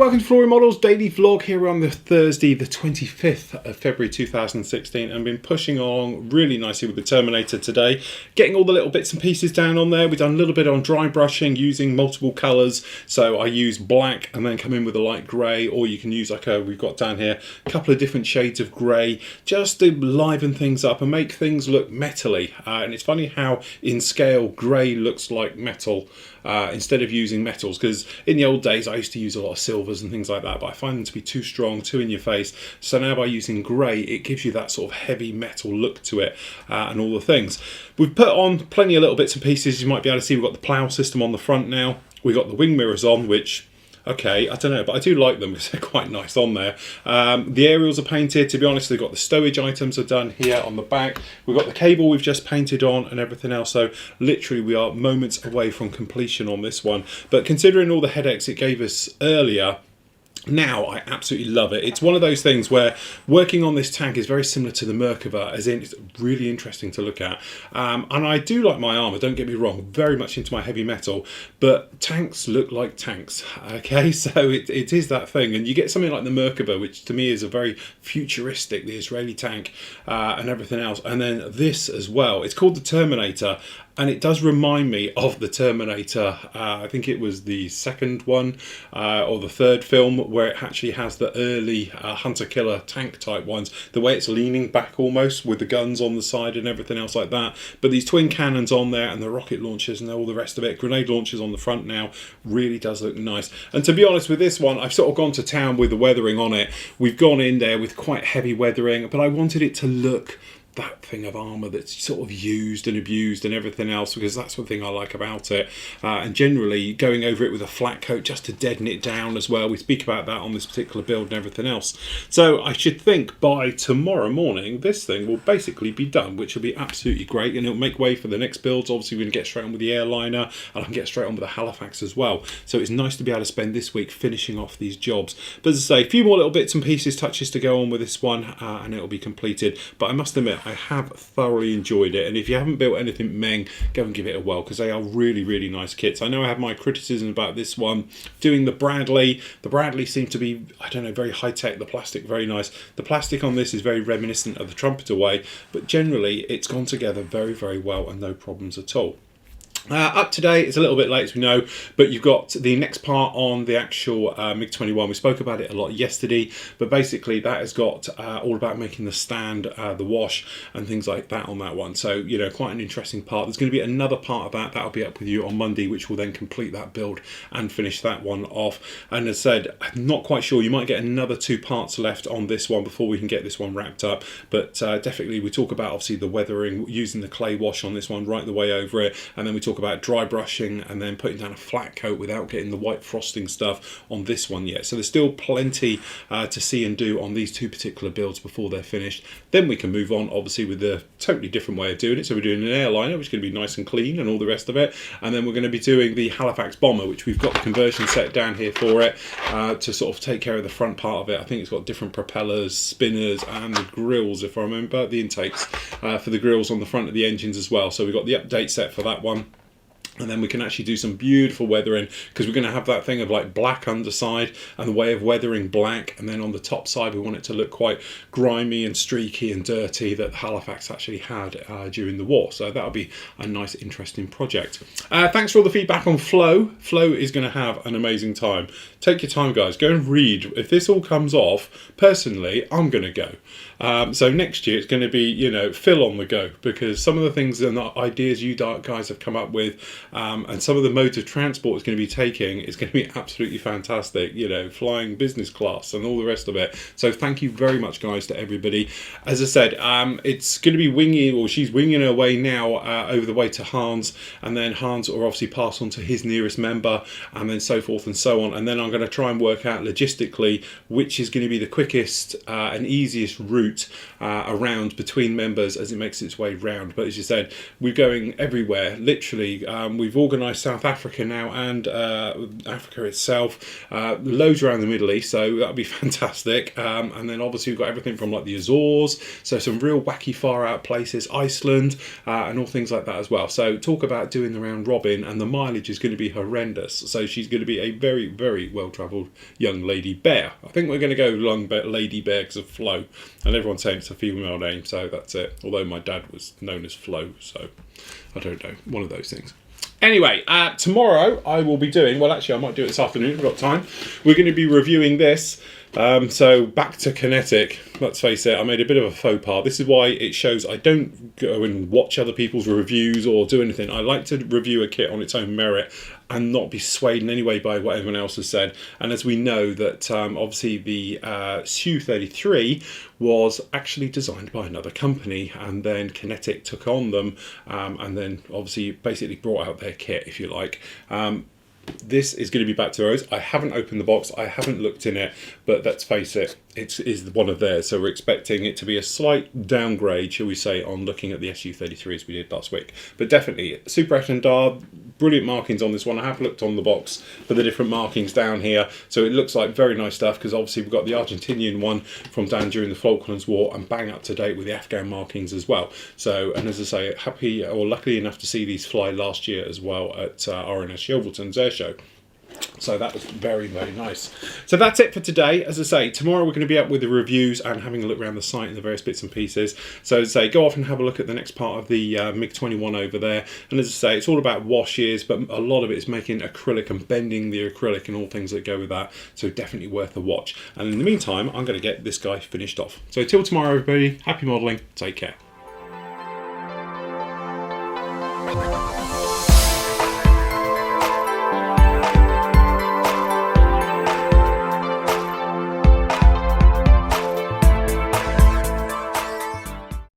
welcome to Flory Models Daily Vlog here on the Thursday, the 25th of February 2016, and been pushing along really nicely with the Terminator today, getting all the little bits and pieces down on there. We've done a little bit on dry brushing using multiple colours, so I use black and then come in with a light grey, or you can use we've got down here a couple of different shades of grey, just to liven things up and make things look metally. And it's funny how in scale grey looks like metal instead of using metals, because in the old days I used to use a lot of silvers and things like that, but I find them to be too strong, too in your face. So now by using grey, it gives you that sort of heavy metal look to it, and all the things. We've put on plenty of little bits and pieces. You might be able to see we've got the plough system on the front now. We've got the wing mirrors on, which, okay, I don't know, but I do like them because they're quite nice on there. The aerials are painted. To be honest, they've got the stowage items are done here on the back. We've got the cable we've just painted on and everything else. So literally we are moments away from completion on this one. But considering all the headaches it gave us earlier, now I absolutely love it. It's one of those things where working on this tank is very similar to the Merkava, as in it's really interesting to look at. And I do like my armour, don't get me wrong, very much into my heavy metal, but tanks look like tanks, okay? So it is that thing. And you get something like the Merkava, which to me is a very futuristic, the Israeli tank, and everything else. And then this as well. It's called the Terminator. And it does remind me of the Terminator. I think it was the second one or the third film where it actually has the early hunter-killer tank type ones. The way it's leaning back almost with the guns on the side and everything else like that. But these twin cannons on there and the rocket launchers and all the rest of it. Grenade launchers on the front now. Really does look nice. And to be honest with this one, I've sort of gone to town with the weathering on it. We've gone in there with quite heavy weathering, but I wanted it to look that thing of armour that's sort of used and abused and everything else, because that's one thing I like about it. And generally going over it with a flat coat just to deaden it down as well. We speak about that on this particular build and everything else. So I should think by tomorrow morning this thing will basically be done, which will be absolutely great, and it'll make way for the next builds. Obviously we're going to get straight on with the airliner, and I can get straight on with the Halifax as well. So it's nice to be able to spend this week finishing off these jobs. But as I say, a few more little bits and pieces, touches to go on with this one, and it'll be completed. But I must admit, I have thoroughly enjoyed it, and if you haven't built anything Meng, go and give it a whirl, because they are really, really nice kits. I know I have my criticism about this one doing the Bradley. The Bradley seemed to be, I don't know, very high tech. The plastic very nice. The plastic on this is very reminiscent of the Trumpeter way, but generally it's gone together very, very well and no problems at all. Up today, it's a little bit late as we know, but you've got the next part on the actual MiG-21. We spoke about it a lot yesterday, but basically that has got all about making the stand, the wash and things like that on that one. So, you know, quite an interesting part. There's going to be another part of that that'll be up with you on Monday, which will then complete that build and finish that one off. And as I said, I'm not quite sure. You might get another 2 parts left on this one before we can get this one wrapped up. But definitely we talk about obviously the weathering, using the clay wash on this one right the way over it, and then we talk about dry brushing and then putting down a flat coat without getting the white frosting stuff on this one yet. So there's still plenty to see and do on these 2 particular builds before they're finished. Then we can move on obviously with a totally different way of doing it. So we're doing an airliner, which is going to be nice and clean and all the rest of it, and then we're going to be doing the Halifax bomber, which we've got the conversion set down here for it, to sort of take care of the front part of it. I think it's got different propellers, spinners and the grills, if I remember, the intakes for the grills on the front of the engines as well. So we've got the update set for that one. And then we can actually do some beautiful weathering, because we're going to have that thing of like black underside and the way of weathering black, and then on the top side we want it to look quite grimy and streaky and dirty that Halifax actually had during the war. So that'll be a nice interesting project. Thanks for all the feedback on Flow. Flow is going to have an amazing time. Take your time guys, go and read. If this all comes off, personally I'm going to go. So next year it's going to be, you know, Phil on the go, because some of the things and the ideas you guys have come up with, and some of the modes of transport it's going to be taking is going to be absolutely fantastic, you know, flying business class and all the rest of it. So thank you very much guys to everybody. As I said, it's going to be winging, or she's winging her way now over the way to Hans, and then Hans will obviously pass on to his nearest member, and then so forth and so on. And then I'm going to try and work out logistically which is going to be the quickest and easiest route around between members as it makes its way round. But as you said, we're going everywhere literally. We've organised South Africa now and Africa itself, loads around the Middle East, so that'll be fantastic. And then obviously we've got everything from like the Azores, so some real wacky far out places, Iceland, and all things like that as well. So talk about doing the round robin, and the mileage is going to be horrendous. So she's going to be a very, very well travelled young lady bear. I think we're going to go lady bear because of Flo, and everyone's saying it's a female name, so that's it. Although my dad was known as Flo, so I don't know, one of those things. Anyway, tomorrow I will be doing, well actually I might do it this afternoon, I've got time. We're going to be reviewing this. So back to Kinetic. Let's face it, I made a bit of a faux pas. This is why it shows I don't go and watch other people's reviews or do anything. I like to review a kit on its own merit and not be swayed in any way by what everyone else has said. And as we know that obviously the SU-33 was actually designed by another company, and then Kinetic took on them, and then obviously basically brought out their kit, if you like. This is going to be back to those. I haven't opened the box, I haven't looked in it, but let's face it, it is one of theirs. So we're expecting it to be a slight downgrade, shall we say, on looking at the SU-33 as we did last week. But definitely, super Etendard, brilliant markings on this one. I have looked on the box for the different markings down here, so it looks like very nice stuff, because obviously we've got the Argentinian one from down during the Falklands War, and bang up to date with the Afghan markings as well. So, and as I say, happy or lucky enough to see these fly last year as well at RNS Yeovilton's air show. So that was very, very nice. So that's it for today. As I say, tomorrow we're going to be up with the reviews and having a look around the site and the various bits and pieces. So as I say, go off and have a look at the next part of the MiG-21 over there. And as I say, it's all about washes, but a lot of it is making acrylic and bending the acrylic and all things that go with that. So definitely worth a watch. And in the meantime, I'm going to get this guy finished off. So till tomorrow, everybody, happy modelling. Take care.